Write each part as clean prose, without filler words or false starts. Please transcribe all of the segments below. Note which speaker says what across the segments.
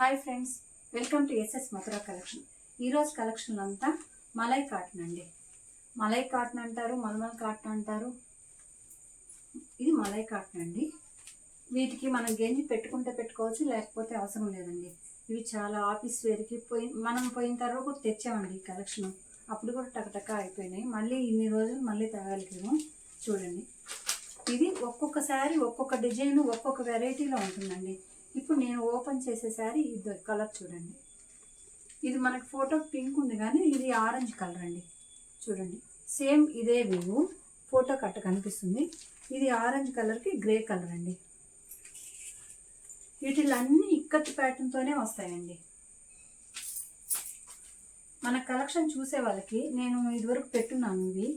Speaker 1: Hi friends, welcome to SS Mathura collection. ఈరోజు collection అంతా malai cotton అండి. మలై కాటన్ అంటారు, మల్మల్ కాటన్ అంటారు. ఇది మలై కాటన్ అండి. వీటికి మనం గెంజి పెట్టుకుంటే పెట్టుకోవచ్చు, లేకపోతే అవసరం లేదండి. ఇవి చాలా ఆఫీస్ వేర్కి మనం పోయిన తర్వాత కూడా తెచ్చామండి ఈ కలెక్షన్. అప్పుడు కూడా టకటక అయిపోయినాయి. మళ్ళీ ఇన్ని రోజులు మళ్ళీ తగలికేమో. చూడండి, ఇది ఒక్కొక్క శారీ ఒక్కొక్క డిజైన్ ఒక్కొక్క వెరైటీలో ఉంటుందండి. ఇప్పుడు నేను ఓపెన్ చేసే శారీ ఇది కలర్ చూడండి. ఇది మనకి ఫోటో పింక్ ఉంది కానీ ఇది ఆరెంజ్ కలర్ అండి. చూడండి, సేమ్ ఇదే వ్యూ ఫోటో కట్ట కనిపిస్తుంది. ఇది ఆరెంజ్ కలర్కి గ్రే కలర్ అండి. వీటిలో అన్నీ ఇక్కత్ ప్యాటర్న్తోనే వస్తాయండి. మన కలెక్షన్ చూసే వాళ్ళకి నేను ఇదివరకు పెట్టున్నాను, ఇవి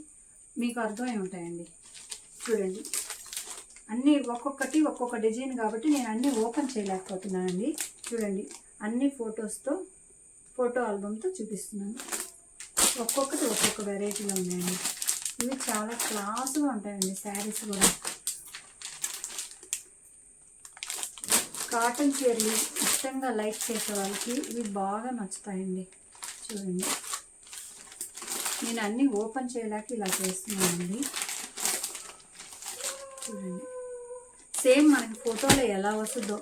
Speaker 1: మీకు అర్థమై ఉంటాయండి. చూడండి, అన్నీ ఒక్కొక్కటి ఒక్కొక్క డిజైన్ కాబట్టి నేను అన్నీ ఓపెన్ చేయలేకపోతున్నానండి. చూడండి, అన్ని ఫొటోస్తో ఫోటో ఆల్బమ్తో చూపిస్తున్నాను. ఒక్కొక్కటి ఒక్కొక్క వెరైటీలో ఉన్నాయండి. ఇవి చాలా క్లాస్గా ఉంటాయండి. శారీస్ కూడా కాటన్ చీరలు ఇష్టంగా లైక్ చేసే వాళ్ళకి ఇవి బాగా నచ్చుతాయండి. చూడండి, నేను అన్నీ ఓపెన్ చేయలేక ఇలా చేస్తున్నానండి. చూడండి, సేమ్ మనకి ఫోటోలో ఎలా వస్తుందో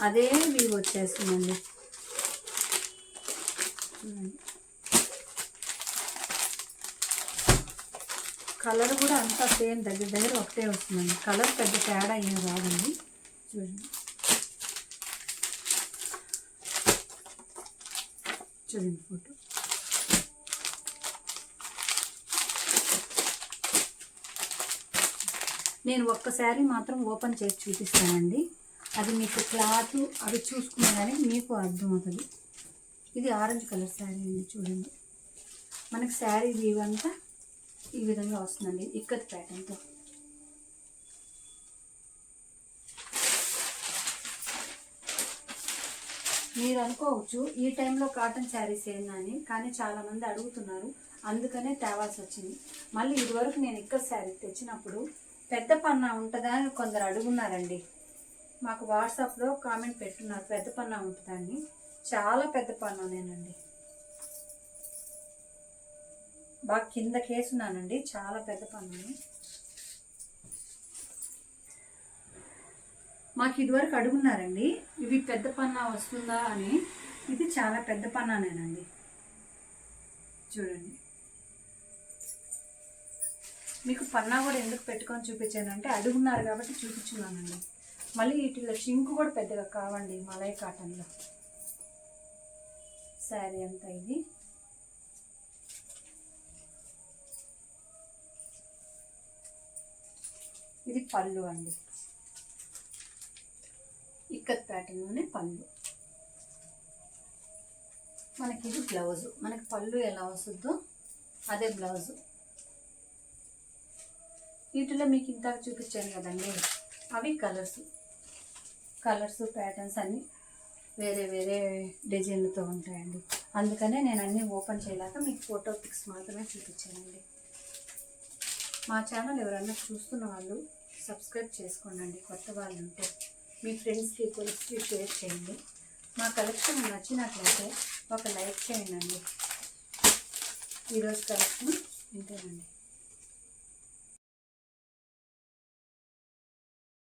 Speaker 1: అదే వ్యూ వచ్చేస్తుందండి. చూడండి, కలర్ కూడా అంతా సేమ్ దగ్గర ఒకటే వస్తుందండి. కలర్ పెద్ద తేడా ఏం రాదండి. చూడండి, చూడండి ఫోటో. నేను ఒక్కసారి మాత్రం ఓపెన్ చేసి చూపిస్తానండి. అది మీకు క్లాత్ అవి చూసుకునే కానీ మీకు అర్థమవుతుంది. ఇది ఆరెంజ్ కలర్ శారీ అండి. చూడండి, మనకి శారీ వ్యూ అంతా ఈ విధంగా వస్తుందండి ఇక్కత్ ప్యాటర్న్తో. మీరు అనుకోవచ్చు ఈ టైంలో కాటన్ శారీస్ ఏందని, కానీ చాలామంది అడుగుతున్నారు, అందుకనే తేవాల్సి వచ్చింది. మళ్ళీ ఇదివరకు నేను ఇక్కత్ శారీ తెచ్చినప్పుడు పెద్ద పన్నా ఉంటుందా అని కొందరు అడుగున్నారండి. మాకు వాట్సాప్లో కామెంట్ పెట్టున్నారు, పెద్ద పన్నా ఉంటుందా అని. చాలా పెద్ద పన్నానేనండి, బాగా కింద కేసున్నానండి. చాలా పెద్ద పన్నాను. మాకు ఇదివరకు అడుగున్నారండి, ఇవి పెద్ద పన్నా వస్తుందా అని. ఇది చాలా పెద్ద పన్నానేనండి. చూడండి, మీకు పన్నా కూడా ఎందుకు పెట్టుకొని చూపించానంటే అడుగున్నారు కాబట్టి చూపించున్నానండి. మళ్ళీ వీటిలో షింకు కూడా పెద్దగా కావండి. మలై కాటన్లో శారీ అంతా ఇది పళ్ళు అండి. ఇక్కత్ ప్యాటర్న్లోనే పళ్ళు. మనకి ఇది బ్లౌజు. మనకి పళ్ళు ఎలా వస్తుందో అదే బ్లౌజు. వీటిలో మీకు ఇంతకు చూపించాను కదండి, అవి కలర్స్ ప్యాటర్న్స్ అన్నీ వేరే వేరే డిజైన్లతో ఉంటాయండి. అందుకనే నేను అన్నీ ఓపెన్ చేయలేక మీకు ఫోటో పిక్స్ మాత్రమే చూపించానండి. మా ఛానల్ ఎవరైనా చూస్తున్న వాళ్ళు సబ్స్క్రైబ్ చేసుకోండి. కొత్త వాళ్ళు ఉంటే మీ ఫ్రెండ్స్కి కొలిక్స్కి షేర్ చేయండి. మా కలెక్షన్ నచ్చినట్లయితే ఒక లైక్ చేయండి. ఈరోజు కలెక్షన్ ఇంతేనండి.